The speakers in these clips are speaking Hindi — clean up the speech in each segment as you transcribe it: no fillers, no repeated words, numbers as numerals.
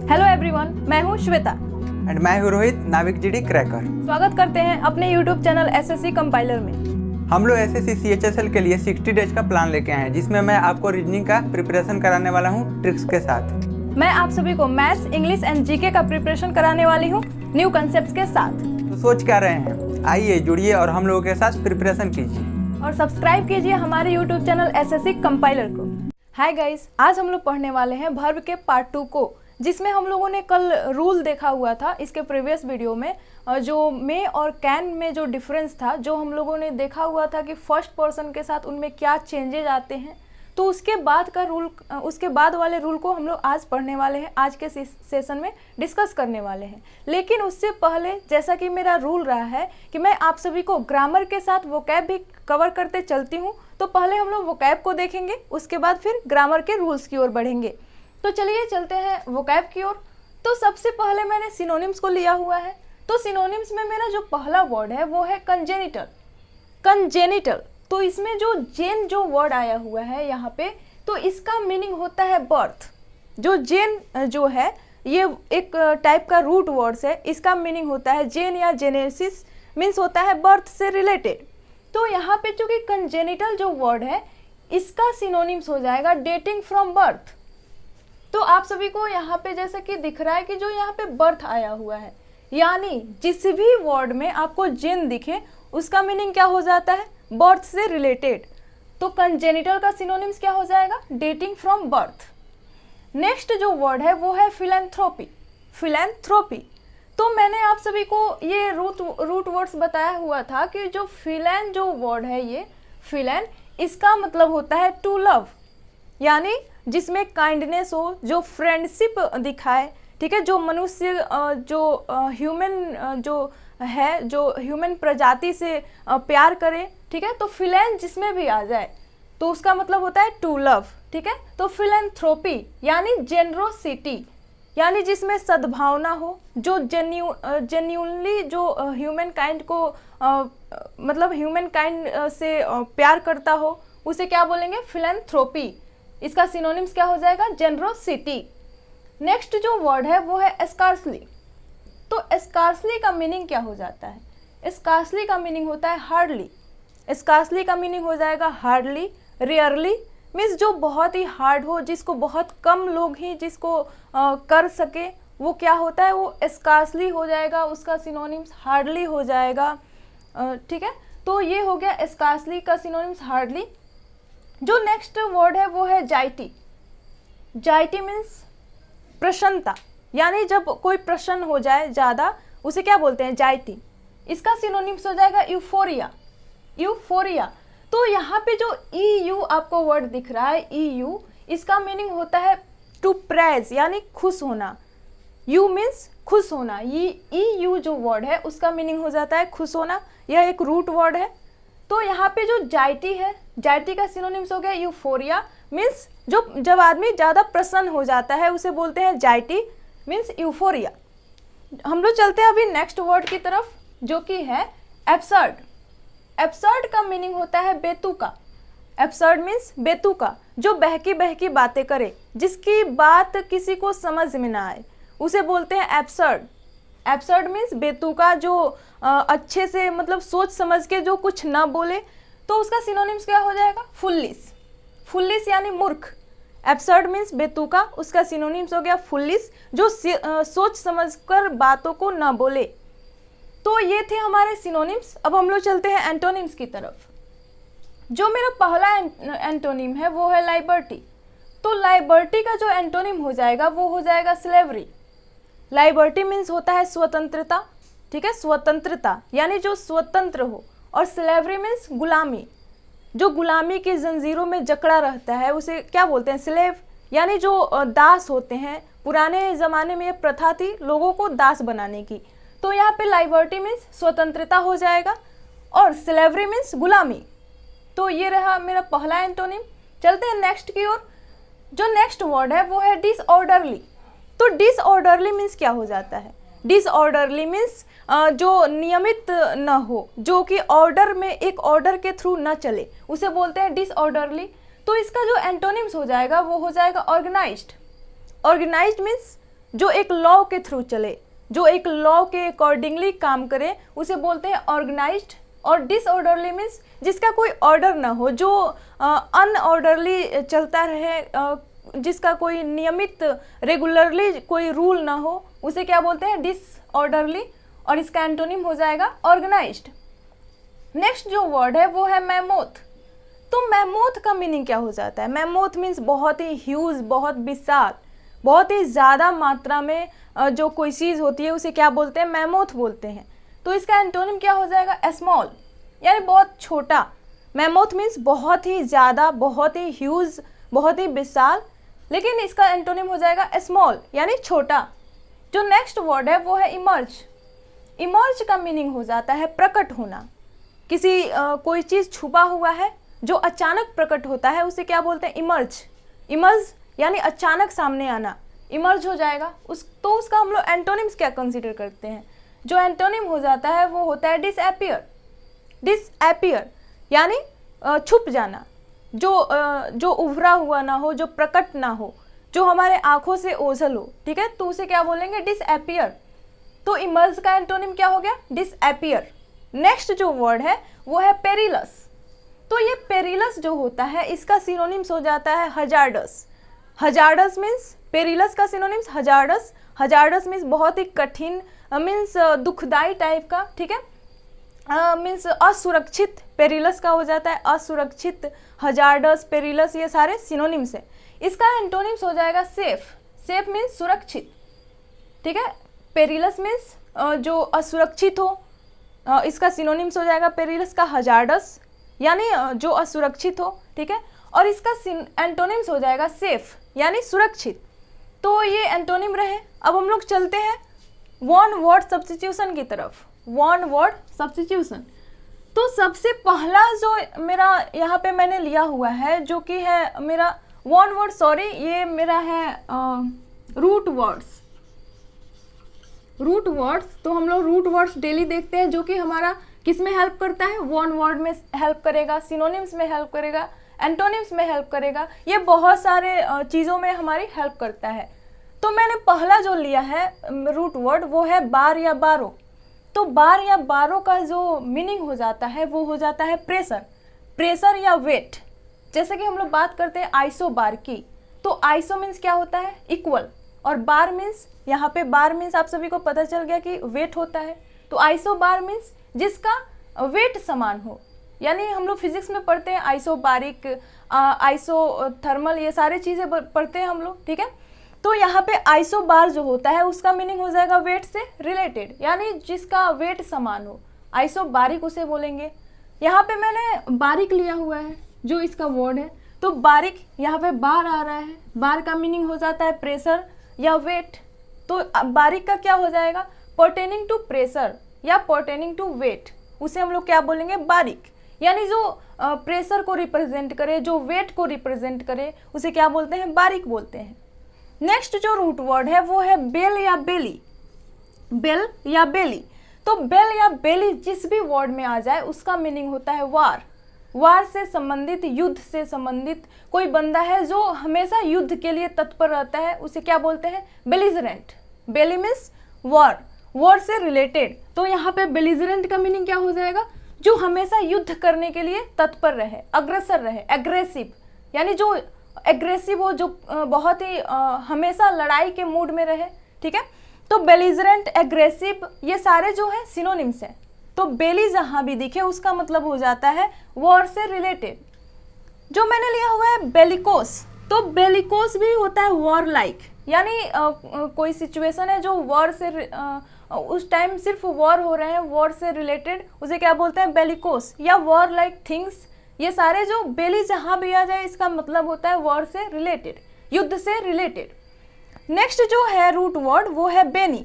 हेलो एवरीवन, मैं हूँ श्वेता एंड मैं हूँ रोहित, नाविक जीडी क्रैकर। स्वागत करते हैं अपने यूट्यूब चैनल एसएससी कंपाइलर में। हम लोग एसएससी सीएचएसएल के लिए 60 डेज का प्लान लेके आए हैं, जिसमें मैं आपको रीजनिंग का प्रिपरेशन कराने वाला हूँ ट्रिक्स के साथ। मैं आप सभी को मैथ्स, इंग्लिश एंड जीके का प्रिपरेशन कराने वाली हूँ न्यू कंसेप्ट के साथ। तो सोच क्या रहे हैं, आइए जुड़िए और हम लोगों के साथ प्रिपरेशन कीजिए और सब्सक्राइब कीजिए हमारे यूट्यूब चैनल एसएससी कंपाइलर को। हाय गाइस, आज हम लोग पढ़ने वाले हैं वर्ब के पार्ट 2 को, जिसमें हम लोगों ने कल रूल देखा हुआ था इसके प्रीवियस वीडियो में। जो मे और कैन में जो डिफरेंस था, जो हम लोगों ने देखा हुआ था कि फर्स्ट पर्सन के साथ उनमें क्या चेंजेज आते हैं, तो उसके बाद का रूल, उसके बाद वाले रूल को हम लोग आज पढ़ने वाले हैं, आज के सेशन में डिस्कस करने वाले हैं। लेकिन उससे पहले, जैसा कि मेरा रूल रहा है कि मैं आप सभी को ग्रामर के साथ वोकैब भी कवर करते चलती हूँ, तो पहले हम लोग वोकैब को देखेंगे, उसके बाद फिर ग्रामर के रूल्स की ओर बढ़ेंगे। तो चलिए चलते हैं वोकैब की ओर। तो सबसे पहले मैंने सिनोनिम्स को लिया हुआ है। तो सिनोनिम्स में मेरा जो पहला वर्ड है वो है कंजेनिटल। कंजेनिटल, तो इसमें जो जेन जो वर्ड आया हुआ है यहाँ पे, तो इसका मीनिंग होता है बर्थ। जो जेन जो है ये एक टाइप का रूट वर्ड्स है, इसका मीनिंग होता है जेन या जेनेसिस, मीन्स होता है बर्थ से रिलेटेड। तो यहाँ पे चूंकि कंजेनिटल जो वर्ड है इसका सिनोनिम्स हो जाएगा डेटिंग फ्रॉम बर्थ। तो आप सभी को यहाँ पे जैसा कि दिख रहा है कि जो यहाँ पे बर्थ आया हुआ है, यानी जिस भी वर्ड में आपको जेन दिखे उसका मीनिंग क्या हो जाता है, बर्थ से रिलेटेड। तो कंजेनिटल का सिनोनिम्स क्या हो जाएगा, डेटिंग फ्रॉम बर्थ। नेक्स्ट जो वर्ड है वो है फिलैंथ्रोपी। फिलैंथ्रोपी, तो मैंने आप सभी को ये रूट वर्ड्स बताया हुआ था कि जो फिलैन जो वर्ड है, ये फिलैन, इसका मतलब होता है टू लव, यानी जिसमें काइंडनेस हो, जो फ्रेंडशिप दिखाए, ठीक है, जो मनुष्य जो ह्यूमन जो है, जो ह्यूमन प्रजाति से प्यार करे, ठीक है। तो फिलैन जिसमें भी आ जाए तो उसका मतलब होता है टू लव, ठीक है। तो फिलैंथ्रोपी यानी जेनरोसिटी, यानी जिसमें सद्भावना हो, जो जेन्यूनली जो ह्यूमन काइंड को मतलब ह्यूमन काइंड से प्यार करता हो, उसे क्या बोलेंगे, फिलैंथ्रोपी। इसका सिनोनिम्स क्या हो जाएगा, जेनरोसिटी। नेक्स्ट जो वर्ड है वो है स्कार्सली। तो स्कार्सली का मीनिंग क्या हो जाता है, स्कार्सली का मीनिंग होता है हार्डली। स्कार्सली का मीनिंग हो जाएगा हार्डली, रेयरली, मीन्स जो बहुत ही हार्ड हो, जिसको बहुत कम लोग ही जिसको कर सके, वो क्या होता है, वो स्कार्सली हो जाएगा, उसका सिनोनिम्स हार्डली हो जाएगा, ठीक है। तो ये हो गया स्कार्सली का सिनोनिम्स हार्डली। जो नेक्स्ट वर्ड है वो है जाइटी। जाइटी मीन्स प्रसन्नता, यानी जब कोई प्रसन्न हो जाए ज़्यादा, उसे क्या बोलते हैं, जाइटी। इसका सिनोनिम्स हो जाएगा यूफोरिया। यूफोरिया, तो यहाँ पे जो EU आपको वर्ड दिख रहा है, EU, इसका मीनिंग होता है टू प्रेज, यानी खुश होना। यू मीन्स खुश होना, ये EU जो वर्ड है उसका मीनिंग हो जाता है खुश होना। यह एक रूट वर्ड है। तो यहाँ पे जो जाइटी है, जाइटी का सिनोनिम्स हो गया यूफोरिया, मीन्स जो जब आदमी ज़्यादा प्रसन्न हो जाता है उसे बोलते हैं जाइटी, मीन्स यूफोरिया। हम लोग चलते हैं अभी नेक्स्ट वर्ड की तरफ, जो कि है एब्सर्ड। एब्सर्ड का मीनिंग होता है बेतुका। एब्सर्ड मीन्स बेतुका, जो बहकी बहकी बातें करे, जिसकी बात किसी को समझ में ना आए, उसे बोलते हैं एब्सर्ड। एब्सर्ड मीन्स बेतुका, जो अच्छे से मतलब सोच समझ के जो कुछ ना बोले, तो उसका सिनोनिम्स क्या हो जाएगा, फुल्लिश। फुल्लिश यानी मूर्ख। एब्सर्ड मीन्स बेतुका, उसका सिनोनिम्स हो गया फुल्लिश, जो सोच समझकर बातों को ना बोले। तो ये थे हमारे सिनोनिम्स। अब हम लोग चलते हैं एंटोनिम्स की तरफ। जो मेरा पहला एंटोनिम है वो है लाइबर्टी। तो लाइबर्टी का जो एंटोनिम हो जाएगा वो हो जाएगा स्लेवरी। लाइबर्टी मीन्स होता है स्वतंत्रता, ठीक है, स्वतंत्रता, यानी जो स्वतंत्र हो। और स्लेवरी मीन्स गुलामी, जो गुलामी की जंजीरों में जकड़ा रहता है उसे क्या बोलते हैं, स्लेव, यानी जो दास होते हैं। पुराने ज़माने में ये प्रथा थी लोगों को दास बनाने की। तो यहाँ पे लाइबर्टी मीन्स स्वतंत्रता हो जाएगा और स्लेवरी मीन्स गुलामी। तो ये रहा मेरा पहला एंटोनिम। चलते हैं नेक्स्ट की ओर। जो नेक्स्ट वर्ड है वो है डिसऑर्डरली। तो डिसऑर्डरली मीन्स क्या हो जाता है, डिसऑर्डरली मीन्स जो नियमित न हो, जो कि ऑर्डर में एक ऑर्डर के थ्रू न चले, उसे बोलते हैं डिसऑर्डरली। तो इसका जो एंटोनिम्स हो जाएगा वो हो जाएगा ऑर्गेनाइज्ड। ऑर्गेनाइज्ड मीन्स जो एक लॉ के थ्रू चले, जो एक लॉ के अकॉर्डिंगली काम करे, उसे बोलते हैं ऑर्गेनाइज्ड। और डिसऑर्डरली मीन्स जिसका कोई ऑर्डर ना हो, जो अनऑर्डरली चलता रहे, जिसका कोई नियमित रेगुलरली कोई रूल ना हो, उसे क्या बोलते हैं? डिसऑर्डरली। और इसका एंटोनिम हो जाएगा ऑर्गेनाइज्ड। नेक्स्ट जो वर्ड है वो है मैमोथ। तो मैमोथ का मीनिंग क्या हो जाता है? मैमोथ मीन्स बहुत ही ह्यूज, बहुत विशाल, बहुत ही ज़्यादा मात्रा में जो कोई चीज़ होती है उसे क्या बोलते हैं? मैमोथ बोलते हैं। तो इसका एंटोनिम क्या हो जाएगा? स्मॉल, यानी बहुत छोटा। मैमोथ मीन्स बहुत ही ज़्यादा, बहुत ही ह्यूज, बहुत ही विशाल, लेकिन इसका एंटोनिम हो जाएगा स्मॉल, यानी छोटा। जो नेक्स्ट वर्ड है वो है इमर्ज। इमर्ज का मीनिंग हो जाता है प्रकट होना। किसी कोई चीज़ छुपा हुआ है जो अचानक प्रकट होता है, उसे क्या बोलते हैं? इमर्ज। इमर्ज यानी अचानक सामने आना, इमर्ज हो जाएगा। तो उसका हम लोग एंटोनिम्स क्या कंसीडर करते हैं? जो एंटोनिम हो जाता है वो होता है डिसअपियर। डिसअपियर यानी छुप जाना, जो उभरा हुआ ना हो, जो प्रकट ना हो, जो हमारे आंखों से ओझल हो, ठीक है, तो उसे क्या बोलेंगे? डिसअपियर। तो इमर्ज का एंटोनिम क्या हो गया? डिसअपियर। नेक्स्ट जो वर्ड है वो है पेरिलस। तो ये पेरिलस जो होता है इसका सिनोनिम्स हो जाता है हजार्डस। हजार्डस मीन्स, पेरिलस का सिनोनिम्स हजार्डस। हजार्डस मीन्स बहुत ही कठिन, मीन्स दुखदाई टाइप का, ठीक है, मीन्स असुरक्षित। पेरिलस का हो जाता है असुरक्षित, हजार्डस, पेरिलस, ये सारे सिनोनिम्स है। इसका एंटोनिम्स हो जाएगा सेफ। सेफ मीन्स सुरक्षित, ठीक है। पेरिलस मीन्स जो असुरक्षित हो, इसका सिनोनिम्स हो जाएगा पेरिलस का हजार्डस, यानी जो असुरक्षित हो, ठीक है। और इसका एंटोनिम्स हो जाएगा सेफ, यानी सुरक्षित। तो ये एंटोनिम रहे। अब हम लोग चलते हैं वन वर्ड सब्स्टिट्यूशन की तरफ। One word substitution. तो सबसे पहला जो मेरा यहाँ पे मैंने लिया हुआ है, जो कि है मेरा वन वर्ड, सॉरी, ये मेरा है रूट वर्ड्स। रूट वर्ड्स, तो हम लोग रूट वर्ड्स डेली देखते हैं, जो कि हमारा किस में हेल्प करता है? वन वर्ड में हेल्प करेगा, सिनोनिम्स में हेल्प करेगा, एंटोनिम्स में हेल्प करेगा, ये बहुत सारे चीज़ों में हमारी हेल्प करता है। तो मैंने पहला जो लिया है रूट वर्ड वो है बार या बारो। तो बार या बारो का जो मीनिंग हो जाता है वो हो जाता है प्रेशर, प्रेशर या वेट। जैसे कि हम लोग बात करते हैं आइसो बार की, तो आइसो मीन्स क्या होता है? इक्वल, और बार मीन्स, यहाँ पे बार मीन्स आप सभी को पता चल गया कि वेट होता है। तो आइसो बार मीन्स जिसका वेट समान हो, यानी हम लोग फिजिक्स में पढ़ते हैं आइसोबारिक, आइसोथर्मल, ये सारी चीज़ें पढ़ते हैं हम लोग, ठीक है। तो यहाँ पे आइसो बार जो होता है उसका मीनिंग हो जाएगा वेट से रिलेटेड, यानी जिसका वेट समान हो। आइसो बारिक उसे बोलेंगे। यहाँ पे मैंने बारिक लिया हुआ है जो इसका वर्ड है, तो बारिक, यहाँ पे बार आ रहा है, बार का मीनिंग हो जाता है प्रेशर या वेट। तो बारिक का क्या हो जाएगा? पर्टेनिंग टू प्रेशर या पर्टेनिंग टू वेट, उसे हम लोग क्या बोलेंगे? बारिक। यानी जो प्रेशर को रिप्रेजेंट करे, जो वेट को रिप्रेजेंट करे, उसे क्या बोलते हैं? बारिक बोलते हैं। नेक्स्ट जो रूट वर्ड है वो है बेल या बेली। बेल या बेली। तो बेल या बेली जिस भी वर्ड में आ जाए उसका मीनिंग होता है वार। वार से संबंधित, युद्ध से संबंधित कोई बंदा है जो हमेशा युद्ध के लिए तत्पर रहता है, उसे क्या बोलते हैं? बेलिजरेंट। बेली मीन्स वॉर, वॉर से रिलेटेड। तो यहाँ पे बेलिजरेंट का मीनिंग क्या हो जाएगा? जो हमेशा युद्ध करने के लिए तत्पर रहे, अग्रसर रहे, एग्रेसिव, यानी जो एग्रेसिव हो, जो बहुत ही हमेशा लड़ाई के मूड में रहे, ठीक है। तो बेलिजरेंट, एग्रेसिव, ये सारे जो है सिनोनिम्स हैं। तो बेली जहाँ भी दिखे उसका मतलब हो जाता है वॉर से रिलेटेड। जो मैंने लिया हुआ है बेलिकोस, तो बेलिकोस भी होता है वॉर लाइक, यानी कोई सिचुएशन है जो वॉर से उस टाइम सिर्फ वॉर हो रहे हैं, वॉर से रिलेटेड, उसे क्या बोलते हैं? बेलिकोस या वॉर लाइक थिंग्स। ये सारे जो बेली जहाँ भी आ जाए इसका मतलब होता है वॉर से रिलेटेड, युद्ध से रिलेटेड। नेक्स्ट जो है रूट वर्ड वो है बेनी।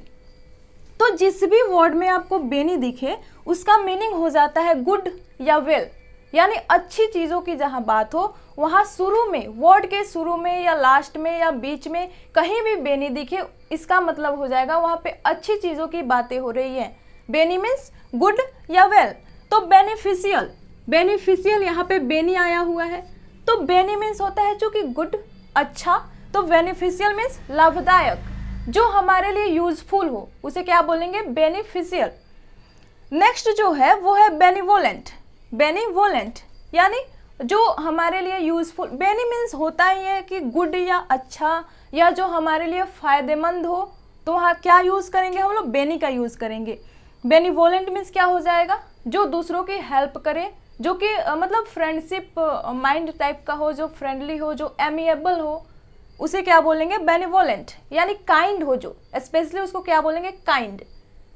तो जिस भी वर्ड में आपको बेनी दिखे उसका मीनिंग हो जाता है गुड या वेल, यानी अच्छी चीज़ों की जहाँ बात हो वहाँ शुरू में, वर्ड के शुरू में या लास्ट में या बीच में कहीं भी बेनी दिखे, इसका मतलब हो जाएगा वहाँ पे अच्छी चीज़ों की बातें हो रही हैं। बेनी मीन्स गुड या वेल। तो बेनिफिशियल, बेनिफिशियल यहाँ पे बेनी आया हुआ है, तो बेनी मीन्स होता है चूँकि गुड, अच्छा, तो बेनिफिशियल मीन्स लाभदायक। जो हमारे लिए यूजफुल हो उसे क्या बोलेंगे, बेनिफिशियल। नेक्स्ट जो है वो है बेनिवोलेंट। बेनिवोलेंट यानी जो हमारे लिए यूजफुल, बेनी मीन्स होता ही है कि गुड या अच्छा, या जो हमारे लिए फायदेमंद हो, तो वहाँ क्या यूज करेंगे हम लोग, बेनी का यूज करेंगे। बेनिवोलेंट मीन्स क्या हो जाएगा, जो दूसरों की हेल्प करे, जो कि मतलब फ्रेंडशिप माइंड टाइप का हो, जो फ्रेंडली हो, जो एमिएबल हो, उसे क्या बोलेंगे, बेनिवोलेंट। यानी काइंड हो जो, स्पेशली उसको क्या बोलेंगे, काइंड।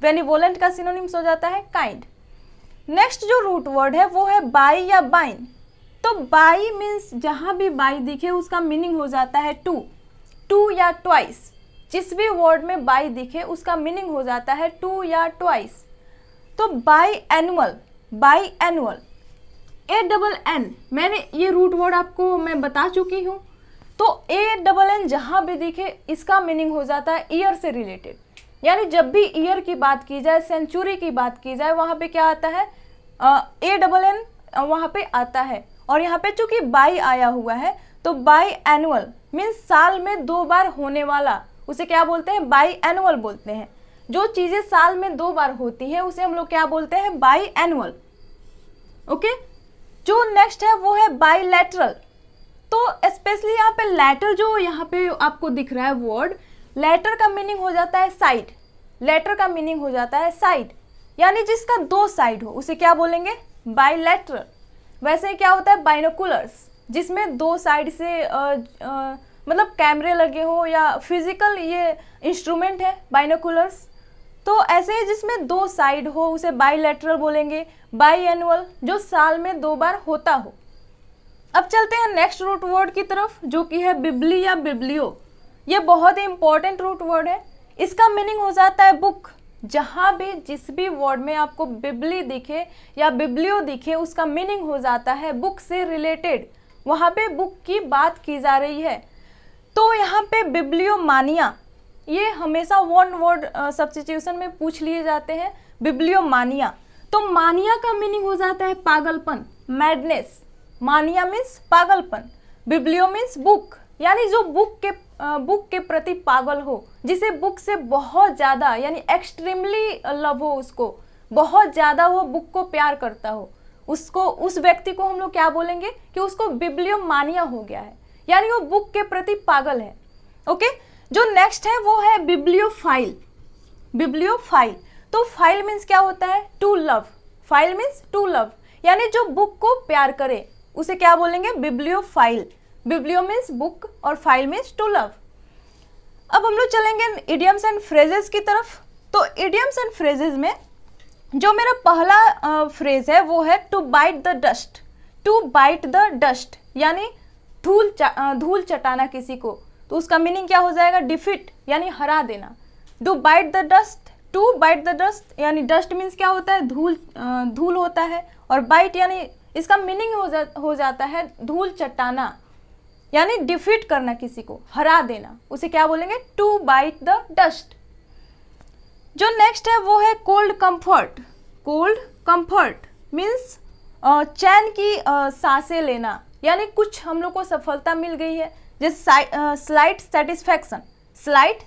बेनिवोलेंट का सिनोनिम्स हो जाता है काइंड। नेक्स्ट जो रूट वर्ड है वो है बाई या बाइन। तो बाई मीन्स जहां भी बाई दिखे उसका मीनिंग हो जाता है टू, टू या ट्वाइस। जिस भी वर्ड में बाई दिखे उसका मीनिंग हो जाता है टू या ट्वाइस। तो by annual, by annual, ANN, मैंने ये रूट वर्ड आपको मैं बता चुकी हूँ। तो ANN जहां भी दिखे इसका मीनिंग हो जाता है ईयर से रिलेटेड। यानी जब भी ईयर की बात की जाए, सेंचुरी की बात की जाए, वहां पे क्या आता है, ANN वहां पे आता है। और यहाँ पे चूंकि बाई आया हुआ है तो बाई एनुअल मीन्स साल में 2 बार होने वाला, उसे क्या बोलते हैं, बाई एनुअल बोलते हैं। जो चीजें साल में 2 बार होती है उसे हम लोग क्या बोलते हैं, बाई एनुअल। ओके, जो नेक्स्ट है वो है बाईलैटरल। तो स्पेशली यहाँ पे लेटर, जो यहाँ पे आपको दिख रहा है वर्ड, लेटर का मीनिंग हो जाता है साइड। लेटर का मीनिंग हो जाता है साइड, यानी जिसका 2 साइड हो उसे क्या बोलेंगे, बाईलैटरल। वैसे ही क्या होता है बाइनोकुलर्स, जिसमें 2 साइड से मतलब कैमरे लगे हो या फिजिकल ये इंस्ट्रूमेंट है बाइनोकुलर्स। तो ऐसे ही जिसमें 2 साइड हो उसे बाईलैटरल बोलेंगे। बाई एनुअल जो साल में 2 बार होता हो। अब चलते हैं नेक्स्ट रूट वर्ड की तरफ, जो कि है बिबली या बिब्लियो। ये बहुत ही इंपॉर्टेंट रूट वर्ड है। इसका मीनिंग हो जाता है बुक। जहां भी जिस भी वर्ड में आपको बिबली दिखे या बिब्लियो दिखे उसका मीनिंग हो जाता है बुक से रिलेटेड, वहां पे बुक की बात की जा रही है। तो यहाँ पे बिब्लियोमानिया, ये हमेशा वन वर्ड सब्स्टिट्यूशन में पूछ लिए जाते हैं, बिब्लियोमानिया। तो मानिया का मीनिंग हो जाता है पागलपन, मैडनेस। मानिया मीन्स पागलपन, बिब्लियो मीन्स बुक, यानी जो बुक के प्रति पागल हो, जिसे बुक से बहुत ज़्यादा यानी एक्सट्रीमली लव हो, उसको बहुत ज़्यादा वो बुक को प्यार करता हो, उसको, उस व्यक्ति को हम लोग क्या बोलेंगे कि उसको बिब्लियोमानिया हो गया है, यानी वो बुक के प्रति पागल है। ओके, जो नेक्स्ट है वो है बिब्लियोफाइल। बिब्लियोफाइल, तो फाइल मीन्स क्या होता है, to love. Phile means to love, यानी जो बुक को प्यार करे उसे क्या बोलेंगे, बिब्लियोफाइल। बिब्लियो मीन्स बुक और फाइल मीन्स टू लव। अब हम लोग चलेंगे इडियम्स एंड फ्रेजेस की तरफ। तो इडियम्स एंड फ्रेजेस में जो मेरा पहला फ्रेज है वो है to bite the dust. To bite the dust यानी धूल चटाना किसी को, तो उसका मीनिंग क्या हो जाएगा, डिफीट यानी हरा देना। To bite the dust, to bite the dust यानी डस्ट मीन्स क्या होता है, धूल होता है, और बाइट यानी इसका मीनिंग हो जाता है धूल चटाना, यानी डिफीट करना किसी को, हरा देना, उसे क्या बोलेंगे, टू बाइट द डस्ट। जो नेक्स्ट है वो है cold comfort. Cold comfort means चैन की सांसें लेना, यानी कुछ हम लोग को सफलता मिल गई है, जैसे स्लाइट सेटिस्फैक्शन। स्लाइट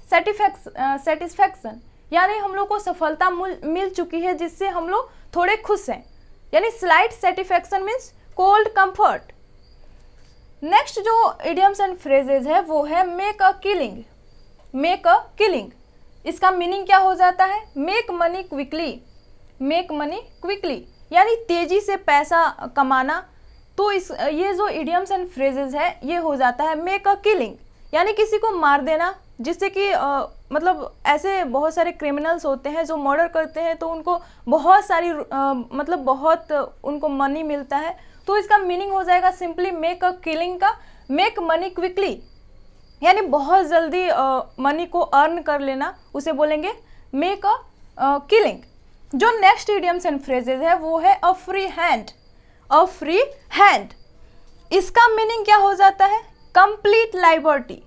सेटिस्फैक्शन यानी हम लोग को सफलता मिल चुकी है जिससे हम लोग थोड़े खुश हैं, यानी slight satisfaction means cold comfort. Next जो इडियम्स एंड फ्रेजेज है वो है make a killing. Make a killing, इसका मीनिंग क्या हो जाता है, make money quickly. Make money quickly यानी तेजी से पैसा कमाना। तो ये जो इडियम्स एंड फ्रेजेज है ये हो जाता है मेक अ किलिंग, यानी किसी को मार देना, जिससे कि मतलब ऐसे बहुत सारे क्रिमिनल्स होते हैं जो मर्डर करते हैं, तो उनको बहुत सारी मतलब बहुत उनको मनी मिलता है। तो इसका मीनिंग हो जाएगा सिंपली मेक अ किलिंग का मेक मनी क्विकली, यानी बहुत जल्दी मनी को अर्न कर लेना, उसे बोलेंगे मेक अ किलिंग। जो नेक्स्ट इडियम्स एंड फ्रेजेज है वो है a free hand. A free hand, इसका मीनिंग क्या हो जाता है, कंप्लीट लाइबर्टी।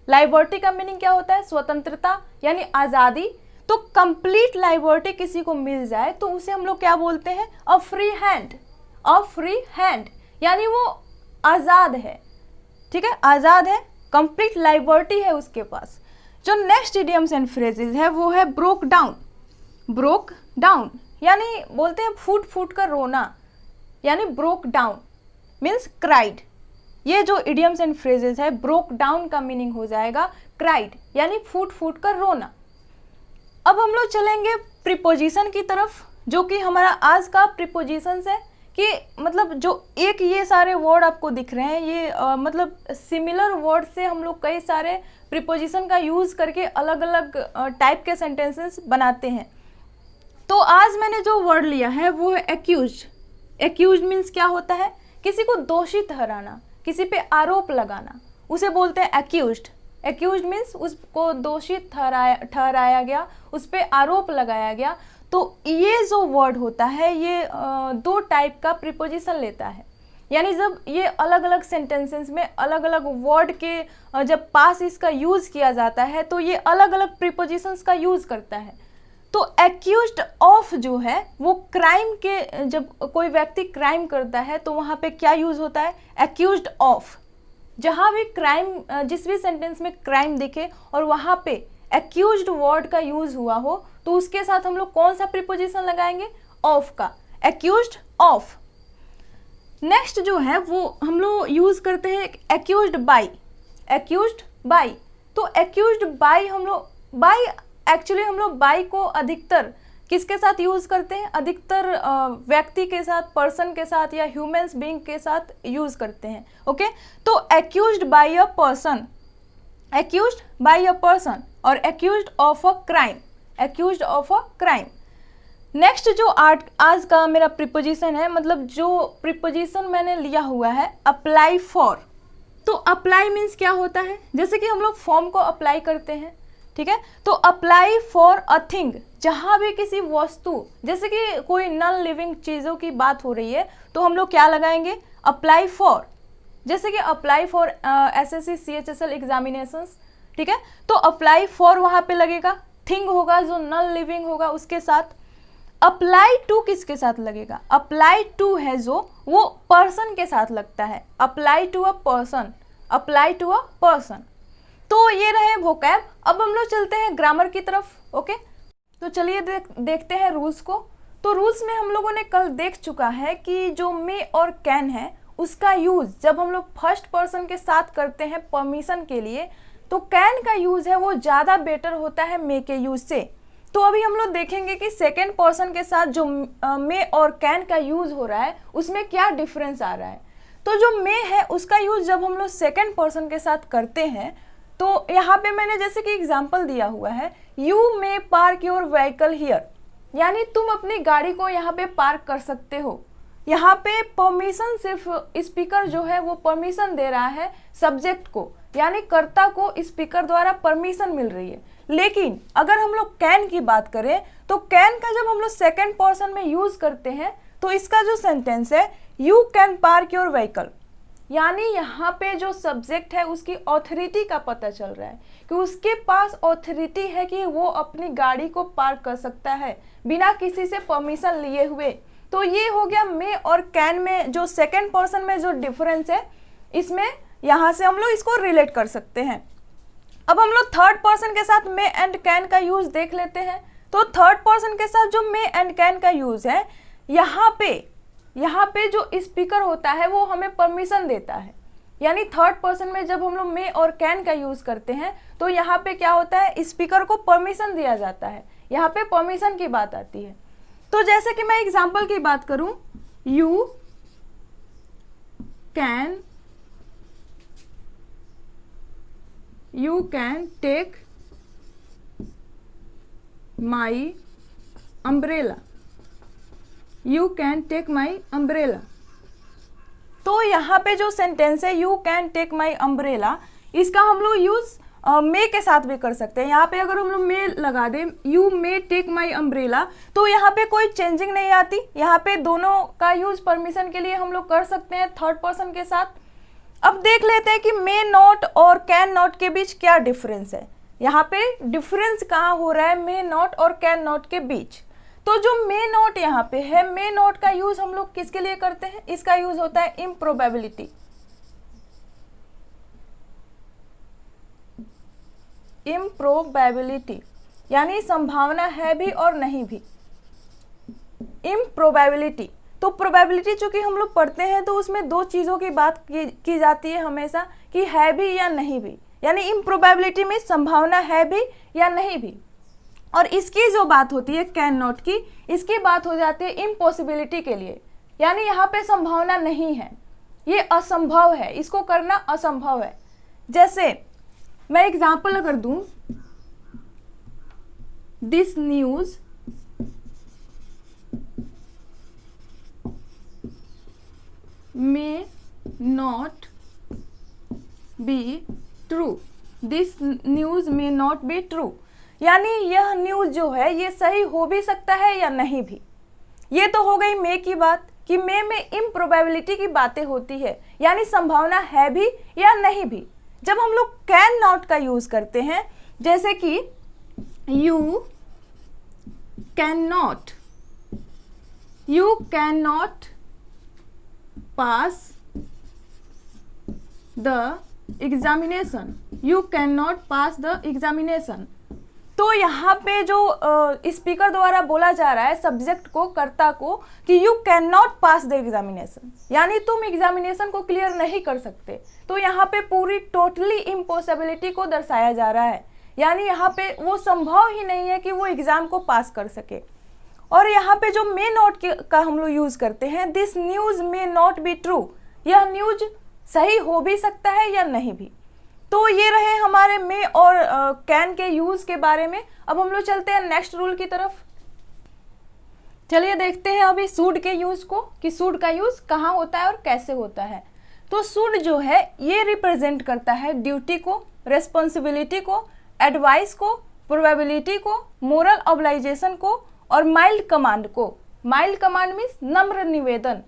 लाइबर्टी का मीनिंग क्या होता है, स्वतंत्रता यानी आज़ादी। तो कंप्लीट लाइबर्टी किसी को मिल जाए तो उसे हम लोग क्या बोलते हैं, a free hand. A free hand यानी वो आज़ाद है, ठीक है, आज़ाद है, कंप्लीट लाइबर्टी है उसके पास। जो नेक्स्ट इडियम्स एंड फ्रेजेस है वो है ब्रोक डाउन। ब्रोक डाउन यानी बोलते हैं फूट फूट कर रोना, यानी ब्रोक डाउन मीन्स क्राइड। ये जो इडियम्स एंड फ्रेजेस है, ब्रोक डाउन का मीनिंग हो जाएगा क्राइड, यानी फूट फूट कर रोना। अब हम लोग चलेंगे प्रीपोजिशन की तरफ, जो कि हमारा आज का प्रीपोजिशन है कि मतलब जो एक ये सारे वर्ड आपको दिख रहे हैं ये मतलब सिमिलर वर्ड से हम लोग कई सारे प्रीपोजिशन का यूज़ करके अलग अलग टाइप के सेंटेंसेस बनाते हैं। तो आज मैंने जो वर्ड लिया है वो है एक्यूज्ड। एक्यूज्ड मीन्स क्या होता है? किसी को दोषी ठहराना, किसी पे आरोप लगाना, उसे बोलते हैं एक्यूज्ड। एक्यूज्ड मीन्स उसको दोषी ठहराया गया, उस पे आरोप लगाया गया। तो ये जो वर्ड होता है ये दो टाइप का प्रीपोजिशन लेता है, यानी जब ये अलग अलग सेंटेंसेस में अलग अलग वर्ड के जब पास इसका यूज़ किया जाता है तो ये अलग अलग प्रीपोजिशंस का यूज़ करता है। तो एक्यूज्ड ऑफ जो है वो क्राइम के, जब कोई व्यक्ति क्राइम करता है तो वहाँ पे क्या यूज़ होता है? Accused of. जहाँ भी क्राइम, जिस भी सेंटेंस में क्राइम दिखे और वहाँ पे एक्यूज्ड वर्ड का यूज़ हुआ हो तो उसके साथ हम लोग कौन सा प्रीपोजिशन लगाएंगे? ऑफ का, एक्यूज्ड ऑफ। नेक्स्ट जो है वो हम लोग यूज़ करते हैं एक्यूज्ड बाई। एक्यूज्ड बाई, तो एक्यूज्ड बाई हम लोग एक्चुअली हम लोग बाई को अधिकतर किसके साथ यूज़ करते हैं? अधिकतर व्यक्ति के साथ, पर्सन के साथ या ह्यूमंस बीइंग के साथ यूज़ करते हैं। ओके, तो accused by a person, accused by a person और accused of a crime, accused of a crime. Next जो आज का मेरा प्रीपोजिशन है, मतलब जो प्रीपोजिशन मैंने लिया हुआ है अप्लाई फॉर। तो अप्लाई मीन्स क्या होता है? जैसे कि हम लोग फॉर्म को अप्लाई करते हैं, ठीक है, तो अप्लाई फॉर अ थिंग, जहाँ भी किसी वस्तु, जैसे कि कोई नॉन लिविंग चीज़ों की बात हो रही है तो हम लोग क्या लगाएंगे? Apply for. जैसे कि apply for SSC CHSL examinations, ठीक है, तो अप्लाई फॉर वहाँ पे लगेगा, थिंग होगा जो नॉन लिविंग होगा उसके साथ। अप्लाई टू किसके साथ लगेगा? अप्लाई टू है जो वो पर्सन के साथ लगता है, apply to a person, apply to a person. तो ये रहे वोकैब। अब हम लोग चलते हैं ग्रामर की तरफ। ओके, तो चलिए देखते हैं रूल्स को। तो रूल्स में हम लोगों ने कल देख चुका है कि जो मे और कैन है उसका यूज़ जब हम लोग फर्स्ट पर्सन के साथ करते हैं परमिशन के लिए, तो कैन का यूज़ है वो ज़्यादा बेटर होता है मे के यूज़ से। तो अभी हम लोग देखेंगे कि सेकेंड पर्सन के साथ जो मे और कैन का यूज़ हो रहा है उसमें क्या डिफरेंस आ रहा है। तो जो मे है उसका यूज़ जब हम लोग सेकेंड पर्सन के साथ करते हैं तो यहाँ पे मैंने जैसे कि एग्जाम्पल दिया हुआ है, you may park your vehicle here, यानी तुम अपनी गाड़ी को यहाँ पे पार्क कर सकते हो। यहाँ पे परमिशन सिर्फ स्पीकर जो है वो परमिशन दे रहा है सब्जेक्ट को, यानी कर्ता को स्पीकर द्वारा परमिशन मिल रही है। लेकिन अगर हम लोग कैन की बात करें तो कैन का जब हम लोग सेकेंड पर्सन में यूज़ करते हैं तो इसका जो सेंटेंस है you can park your vehicle, यानी यहाँ पे जो सब्जेक्ट है उसकी ऑथोरिटी का पता चल रहा है कि उसके पास ऑथोरिटी है कि वो अपनी गाड़ी को पार्क कर सकता है बिना किसी से परमिशन लिए हुए। तो ये हो गया मे और कैन में जो सेकेंड पर्सन में जो डिफरेंस है, इसमें यहाँ से हम लोग इसको रिलेट कर सकते हैं। अब हम लोग थर्ड पर्सन के साथ मे एंड कैन का यूज़ देख लेते हैं। तो थर्ड पर्सन के साथ जो मे एंड कैन का यूज़ है, यहाँ पे जो स्पीकर होता है वो हमें परमिशन देता है, यानी थर्ड पर्सन में जब हम लोग मे और कैन का यूज़ करते हैं तो यहाँ पे क्या होता है? स्पीकर को परमिशन दिया जाता है, यहाँ पे परमिशन की बात आती है। तो जैसे कि मैं एग्जांपल की बात करूं, you can take my umbrella, you can take my umbrella. तो यहाँ पे जो सेंटेंस है you can take my umbrella, इसका हम लोग यूज़ मे के साथ भी कर सकते हैं। यहाँ पे अगर हम लोग मे लगा दें, you may take my umbrella, तो यहाँ पे कोई चेंजिंग नहीं आती। यहाँ पे दोनों का यूज़ परमिशन के लिए हम लोग कर सकते हैं थर्ड पर्सन के साथ। अब देख लेते हैं कि मे नॉट और कैन नॉट के बीच क्या डिफरेंस है। यहाँ पे डिफरेंस कहाँ हो रहा है मे नॉट और कैन नॉट के बीच। तो जो मे नॉट यहाँ पे है, मे नॉट का यूज हम लोग किसके लिए करते हैं? इसका यूज होता है इम्प्रोबेबिलिटी। इम्प्रोबेबिलिटी, यानी संभावना है भी और नहीं भी। इम्प्रोबेबिलिटी, तो प्रोबेबिलिटी चूंकि हम लोग पढ़ते हैं तो उसमें दो चीज़ों की बात की जाती है हमेशा, कि है भी या नहीं भी, यानी इम्प्रोबेबिलिटी में संभावना है भी या नहीं भी। और इसकी जो बात होती है कैन नॉट की, इसकी बात हो जाती है इम्पॉसिबिलिटी के लिए, यानी यहाँ पे संभावना नहीं है, ये असंभव है, इसको करना असंभव है। जैसे मैं एग्जाम्पल अगर दूं, this news may not be true, this news may not be true, यानी यह न्यूज जो है ये सही हो भी सकता है या नहीं भी। ये तो हो गई मे की बात, कि मे में इम्प्रोबेबिलिटी की बातें होती है, यानी संभावना है भी या नहीं भी। जब हम लोग कैन नॉट का यूज करते हैं, जैसे कि you can not pass the examination, you can not pass the examination. तो यहाँ पे जो स्पीकर द्वारा बोला जा रहा है सब्जेक्ट को, कर्ता को, कि you can not pass the examination, यानी तुम एग्जामिनेशन को क्लियर नहीं कर सकते। तो यहाँ पे पूरी टोटली इम्पॉसिबिलिटी को दर्शाया जा रहा है, यानी यहाँ पे वो संभव ही नहीं है कि वो एग्जाम को पास कर सके। और यहाँ पे जो मे नॉट का हम लोग यूज करते हैं, this news may not be true, यह न्यूज सही हो भी सकता है या नहीं भी। तो ये रहे हमारे मे और कैन के यूज के बारे में। अब हम लोग चलते हैं नेक्स्ट रूल की तरफ। चलिए देखते हैं अभी शुड के यूज को, कि शुड का यूज कहाँ होता है और कैसे होता है। तो शुड जो है ये रिप्रेजेंट करता है ड्यूटी को, रेस्पॉन्सिबिलिटी को, एडवाइस को, प्रोबेबिलिटी को, मोरल ऑब्लाइजेशन को और माइल्ड कमांड को। माइल्ड कमांड मीन्स नम्र निवेदन,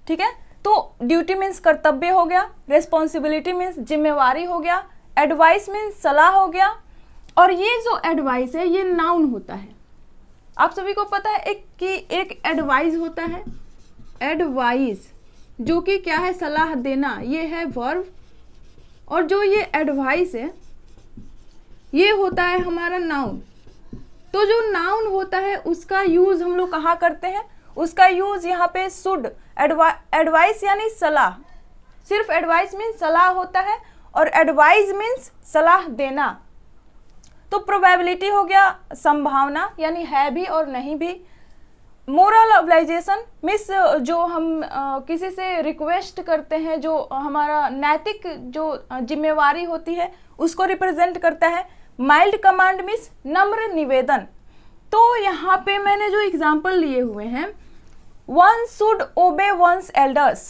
ठीक है। तो ड्यूटी मीन्स कर्तव्य हो गया, रेस्पॉन्सिबिलिटी मीन्स जिम्मेवारी हो गया, एडवाइस मीन्स सलाह हो गया। और ये जो एडवाइस है ये नाउन होता है। आप सभी को पता है एक एडवाइस होता है, एडवाइस जो कि क्या है, सलाह देना, ये है वर्ब। और जो ये एडवाइस है ये होता है हमारा नाउन। तो जो नाउन होता है उसका यूज हम लोग कहाँ करते हैं, उसका यूज यहाँ पे शुड, एडवाइस यानी सलाह, सिर्फ एडवाइस मीन्स सलाह होता है और एडवाइस मीन्स सलाह देना। तो प्रोबेबिलिटी हो गया संभावना, यानी है भी और नहीं भी। मोरल ऑब्लाइजेशन मीन्स जो हम किसी से रिक्वेस्ट करते हैं, जो हमारा नैतिक जो जिम्मेवारी होती है उसको रिप्रेजेंट करता है। माइल्ड कमांड मीन्स नम्र निवेदन। तो यहाँ पे मैंने जो एग्जाम्पल लिए हुए हैं, one should obey one's elders,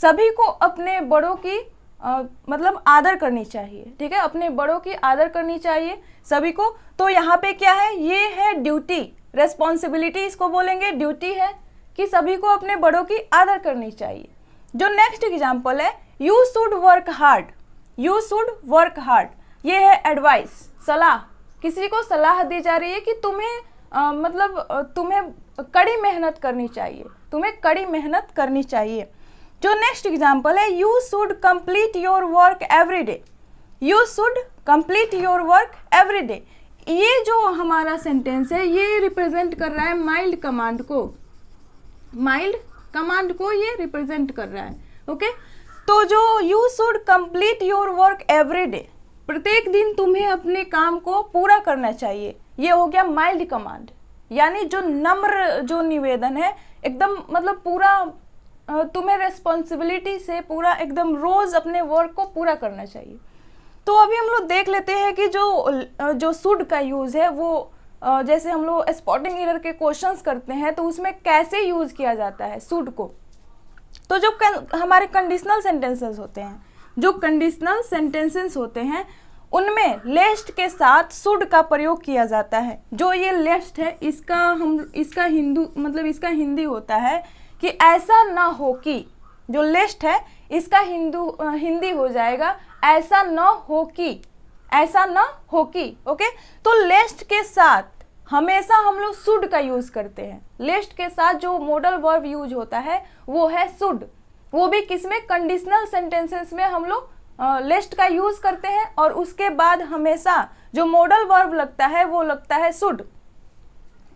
सभी को अपने बड़ों की मतलब आदर करनी चाहिए, ठीक है, अपने बड़ों की आदर करनी चाहिए सभी को। तो यहाँ पे क्या है, ये है ड्यूटी, रेस्पॉन्सिबिलिटी इसको बोलेंगे, ड्यूटी है कि सभी को अपने बड़ों की आदर करनी चाहिए। जो नेक्स्ट एग्जाम्पल है, you should work hard, you should work hard, ये है एडवाइस, सलाह, किसी को सलाह दी जा रही है कि तुम्हें तुम्हें कड़ी मेहनत करनी चाहिए, तुम्हें कड़ी मेहनत करनी चाहिए। जो नेक्स्ट एग्जाम्पल है, you should complete your work every day, you should complete your work every day. ये जो हमारा सेंटेंस है ये रिप्रेजेंट कर रहा है माइल्ड कमांड को, माइल्ड कमांड को ये रिप्रेजेंट कर रहा है, ओके। तो जो you should complete your work every day, प्रत्येक दिन तुम्हें अपने काम को पूरा करना चाहिए, ये हो गया माइल्ड कमांड, यानी जो नम्र जो निवेदन है, एकदम मतलब पूरा तुम्हें रेस्पॉन्सिबिलिटी से पूरा एकदम रोज अपने वर्क को पूरा करना चाहिए। तो अभी हम लोग देख लेते हैं कि जो शुड का यूज है वो जैसे हम लोग स्पॉटिंग एरर के क्वेश्चंस करते हैं तो उसमें कैसे यूज किया जाता है शुड को। तो जो हमारे कंडीशनल सेंटेंसेस होते हैं, जो कंडीशनल सेंटेंसेस होते हैं उनमें लेस्ट के साथ शुड का प्रयोग किया जाता है। जो ये लेस्ट है इसका हिंदी होता है कि ऐसा ना हो कि, जो लेस्ट है इसका हिंदी हो जाएगा ऐसा ना हो कि, ऐसा ना हो कि, ओके। तो लेस्ट के साथ हमेशा हम लोग शुड का यूज करते हैं। लेस्ट के साथ जो मॉडल वर्ब यूज होता है वो है शुड, वो भी किसमें, कंडीशनल सेंटेंसेस में हम लोग लेस्ट का यूज करते हैं और उसके बाद हमेशा जो मॉडल वर्ब लगता है वो लगता है शुड।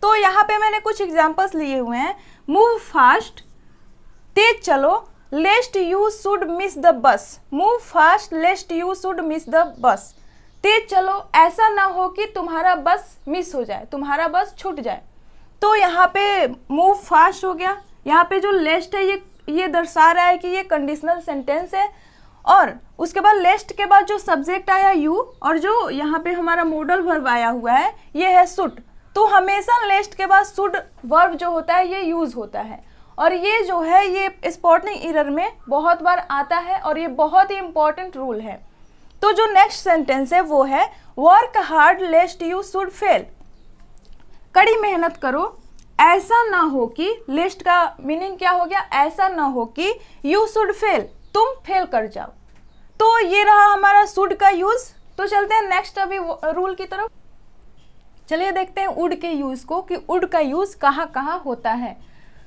तो यहाँ पे मैंने कुछ एग्जांपल्स लिए हुए हैं। मूव फास्ट, तेज चलो, lest you should miss the bus. Move fast lest you should miss the bus. तेज चलो, ऐसा ना हो कि तुम्हारा बस मिस हो जाए, तुम्हारा बस छूट जाए। तो यहाँ पे मूव फास्ट हो गया। यहाँ पे जो लेस्ट है ये दर्शा रहा है कि ये कंडीशनल सेंटेंस है, और उसके बाद लेस्ट के बाद जो सब्जेक्ट आया यू और जो यहाँ पे हमारा मॉडल वर्ब आया हुआ है ये है शुड। तो हमेशा लेस्ट के बाद शुड वर्ब जो होता है ये यूज होता है, और ये जो है ये स्पॉटिंग एरर में बहुत बार आता है और ये बहुत ही इंपॉर्टेंट रूल है। तो जो नेक्स्ट सेंटेंस है वो है work hard लेस्ट you should fail. कड़ी मेहनत करो, ऐसा ना हो कि, लिस्ट का मीनिंग क्या हो गया, ऐसा ना हो कि यू शुड फेल, तुम फेल कर जाओ। तो ये रहा हमारा शुड का यूज। तो चलते हैं नेक्स्ट अभी रूल की तरफ। चलिए देखते हैं वुड के यूज को कि वुड का यूज कहाँ कहाँ होता है।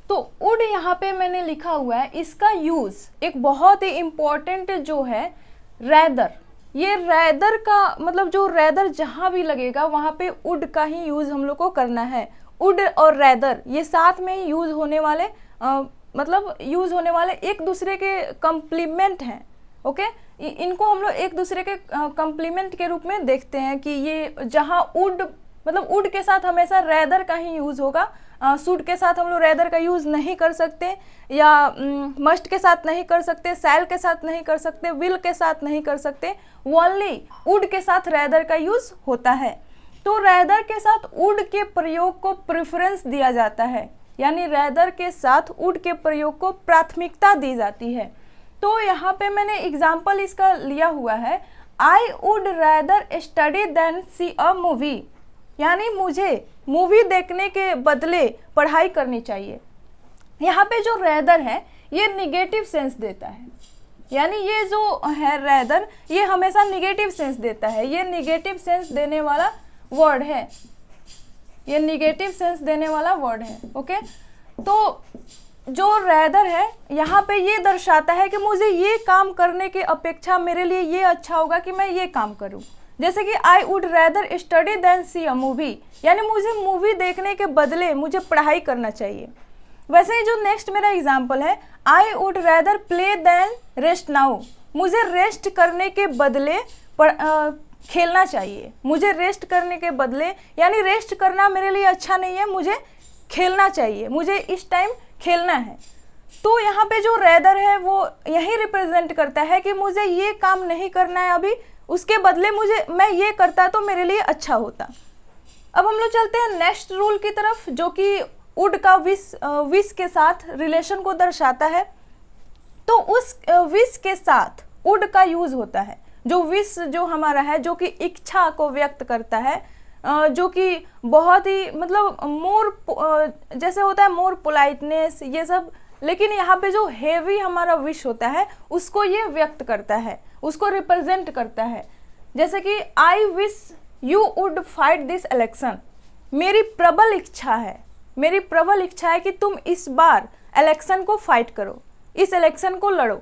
तो वुड यहाँ पे मैंने लिखा हुआ है, इसका यूज एक बहुत ही इंपॉर्टेंट जो है रैदर। ये रैदर का मतलब जो रैदर जहाँ भी लगेगा वहाँ पे वुड का ही यूज हम लोग को करना है। वुड और रैदर ये साथ में ही यूज होने वाले मतलब यूज होने वाले एक दूसरे के कम्प्लीमेंट हैं। ओके, इनको हम लोग एक दूसरे के कम्प्लीमेंट के रूप में देखते हैं कि ये जहाँ वुड मतलब वुड के साथ हमेशा रैदर का ही यूज होगा। शुड के साथ हम लोग रैदर का यूज नहीं कर सकते, या मस्ट के साथ नहीं कर सकते, शैल के साथ नहीं कर सकते, विल के साथ नहीं कर सकते। ओनली वुड के साथ रैदर का यूज होता है। तो रैदर के साथ वुड के प्रयोग को प्रेफरेंस दिया जाता है, यानी रैदर के साथ वुड के प्रयोग को प्राथमिकता दी जाती है। तो यहाँ पे मैंने एग्जाम्पल इसका लिया हुआ है, I would rather study than see a movie, यानी मुझे मूवी देखने के बदले पढ़ाई करनी चाहिए। यहाँ पे जो रैदर है ये निगेटिव सेंस देता है, यानी ये जो है रैदर ये हमेशा निगेटिव सेंस देता है। ये निगेटिव सेंस देने वाला वर्ड है, ये निगेटिव सेंस देने वाला वर्ड है। ओके, तो जो रैदर है यहाँ पे ये दर्शाता है कि मुझे ये काम करने के अपेक्षा मेरे लिए ये अच्छा होगा कि मैं ये काम करूँ। जैसे कि I would rather study than see a movie, यानी मुझे मूवी देखने के बदले मुझे पढ़ाई करना चाहिए। वैसे ही जो नेक्स्ट मेरा एग्जाम्पल है, I would rather play than rest now, मुझे रेस्ट करने के बदले खेलना चाहिए। मुझे रेस्ट करने के बदले, यानी रेस्ट करना मेरे लिए अच्छा नहीं है, मुझे खेलना चाहिए, मुझे इस टाइम खेलना है। तो यहाँ पे जो रैदर है वो यही रिप्रेजेंट करता है कि मुझे ये काम नहीं करना है अभी, उसके बदले मैं ये करता तो मेरे लिए अच्छा होता। अब हम लोग चलते हैं नेक्स्ट रूल की तरफ, जो कि वुड का विश के साथ रिलेशन को दर्शाता है। तो उस विश के साथ वुड का यूज होता है। जो विश जो हमारा है, जो कि इच्छा को व्यक्त करता है, जो कि बहुत ही मतलब मोर जैसे होता है मोर पोलाइटनेस ये सब, लेकिन यहाँ पे जो हेवी हमारा विश होता है उसको ये व्यक्त करता है, उसको रिप्रेजेंट करता है। जैसे कि I wish you would fight this election, मेरी प्रबल इच्छा है, मेरी प्रबल इच्छा है कि तुम इस बार इलेक्शन को फाइट करो, इस इलेक्शन को लड़ो।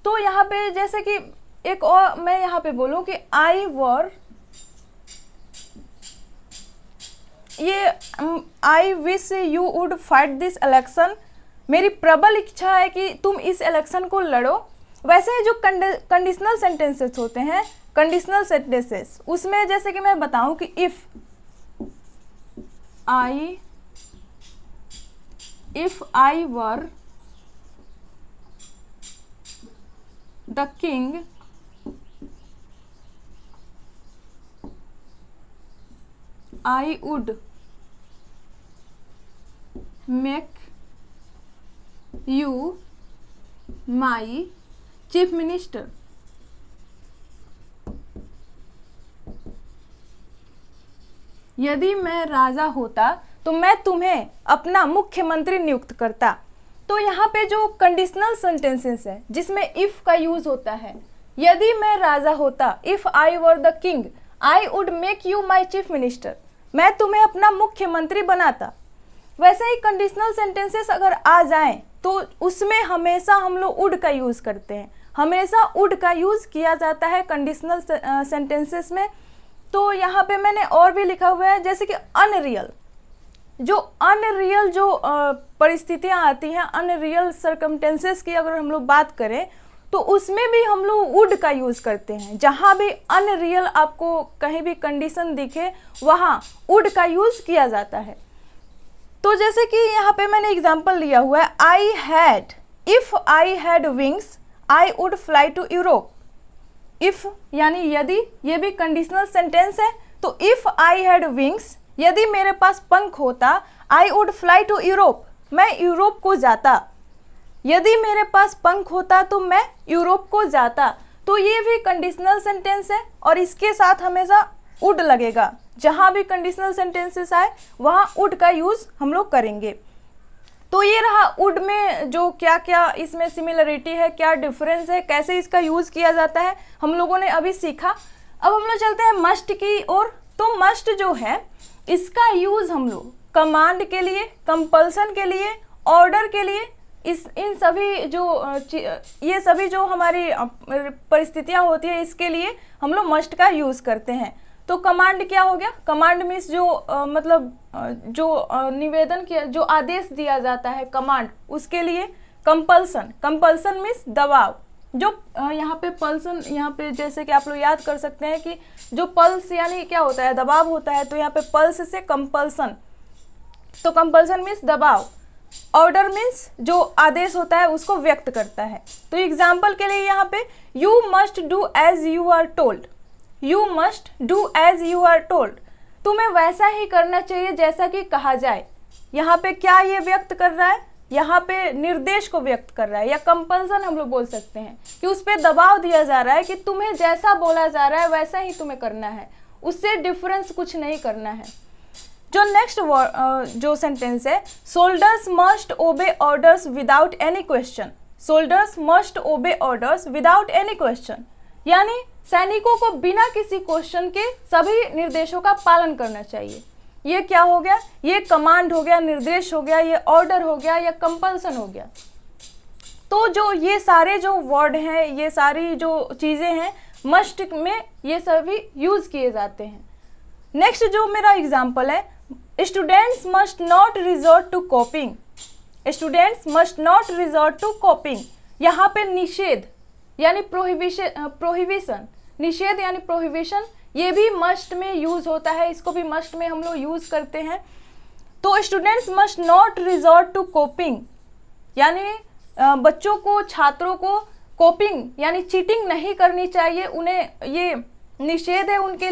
तो यहाँ पे जैसे कि एक और मैं यहाँ पे बोलूँ कि आई वर, ये I wish you would fight this election, मेरी प्रबल इच्छा है कि तुम इस इलेक्शन को लड़ो। वैसे ही जो कंडीशनल सेंटेंसेस होते हैं, कंडीशनल सेंटेंसेस, उसमें जैसे कि मैं बताऊं कि if I were the king I would make you my chief minister. यदि मैं राजा होता तो मैं तुम्हें अपना मुख्यमंत्री नियुक्त करता। तो यहाँ पे जो कंडीशनल सेंटेंसेस है जिसमें इफ का यूज होता है, यदि मैं राजा होता, if I were the king I would make you my chief minister, मैं तुम्हें अपना मुख्यमंत्री बनाता। वैसे ही कंडीशनल सेंटेंसेस अगर आ जाएं तो उसमें हमेशा हम लोग वुड का यूज करते हैं, हमेशा वुड का यूज़ किया जाता है कंडीशनल सेंटेंसेस में। तो यहाँ पे मैंने और भी लिखा हुआ है, जैसे कि अनरियल, जो अनरियल जो परिस्थितियाँ आती हैं, अनरियल सर्कमटेंसेस की अगर हम लोग बात करें तो उसमें भी हम लोग वुड का यूज़ करते हैं। जहाँ भी अनरियल आपको कहीं भी कंडीशन दिखे वहाँ वुड का यूज़ किया जाता है। तो जैसे कि यहाँ पे मैंने एग्जांपल लिया हुआ है, I had, if I had wings I would fly to Europe. If यानी यदि, ये भी कंडीशनल सेंटेंस है। तो इफ़ आई हैड विंग्स, यदि मेरे पास पंख होता, I would fly to Europe, मैं यूरोप को जाता। यदि मेरे पास पंख होता तो मैं यूरोप को जाता। तो ये भी कंडीशनल सेंटेंस है और इसके साथ हमेशा वुड लगेगा। जहाँ भी कंडीशनल सेंटेंसेस आए वहाँ वुड का यूज़ हम लोग करेंगे। तो ये रहा वुड में जो क्या क्या इसमें सिमिलरिटी है, क्या डिफरेंस है, कैसे इसका यूज़ किया जाता है, हम लोगों ने अभी सीखा। अब हम लोग चलते हैं मस्ट की ओर। तो मस्ट जो है इसका यूज़ हम लोग कमांड के लिए, कंपल्सन के लिए, ऑर्डर के लिए, इन सभी जो ये सभी जो हमारी परिस्थितियाँ होती है इसके लिए हम लोग मस्ट का यूज़ करते हैं। तो कमांड क्या हो गया? कमांड मीन्स जो निवेदन किया, जो आदेश दिया जाता है कमांड, उसके लिए। कंपल्सन, कंपल्सन मीन्स दबाव। जो यहाँ पे पल्सन, यहाँ पे जैसे कि आप लोग याद कर सकते हैं कि जो पल्स यानी क्या होता है, दबाव होता है। तो यहाँ पे पल्स से कंपल्सन, तो कंपल्सन मीन्स दबाव। ऑर्डर मीन्स जो आदेश होता है उसको व्यक्त करता है। तो एग्जाम्पल के लिए यहाँ पे you must do as you are told, you must do as you are told, तुम्हें वैसा ही करना चाहिए जैसा कि कहा जाए। यहाँ पे क्या ये व्यक्त कर रहा है? यहाँ पे निर्देश को व्यक्त कर रहा है, या कंपल्सन हम लोग बोल सकते हैं कि उस पर दबाव दिया जा रहा है कि तुम्हें जैसा बोला जा रहा है वैसा ही तुम्हें करना है, उससे डिफरेंस कुछ नहीं करना है। जो नेक्स्ट जो सेंटेंस है, सोल्जर्स मस्ट ओबे orders without any question, soldiers must ओबे ऑर्डर्स विदाउट एनी क्वेश्चन, यानी सैनिकों को बिना किसी क्वेश्चन के सभी निर्देशों का पालन करना चाहिए। ये क्या हो गया? ये कमांड हो गया, निर्देश हो गया, ये ऑर्डर हो गया, या कंपल्सन हो गया। तो जो ये सारे जो वर्ड हैं, ये सारी जो चीज़ें हैं, मस्ट में ये सभी यूज़ किए जाते हैं। नेक्स्ट जो मेरा एग्जाम्पल है, students must not resort to copying, students must not resort to copying. यहाँ पे निषेध यानी प्रोहिबिशन, निषेध यानी प्रोहिबिशन, ये भी मस्ट में यूज़ होता है, इसको भी मस्ट में हम लोग यूज़ करते हैं। तो students must not resort to copying, यानी बच्चों को, छात्रों को कॉपिंग यानी चीटिंग नहीं करनी चाहिए, उन्हें ये निषेध है उनके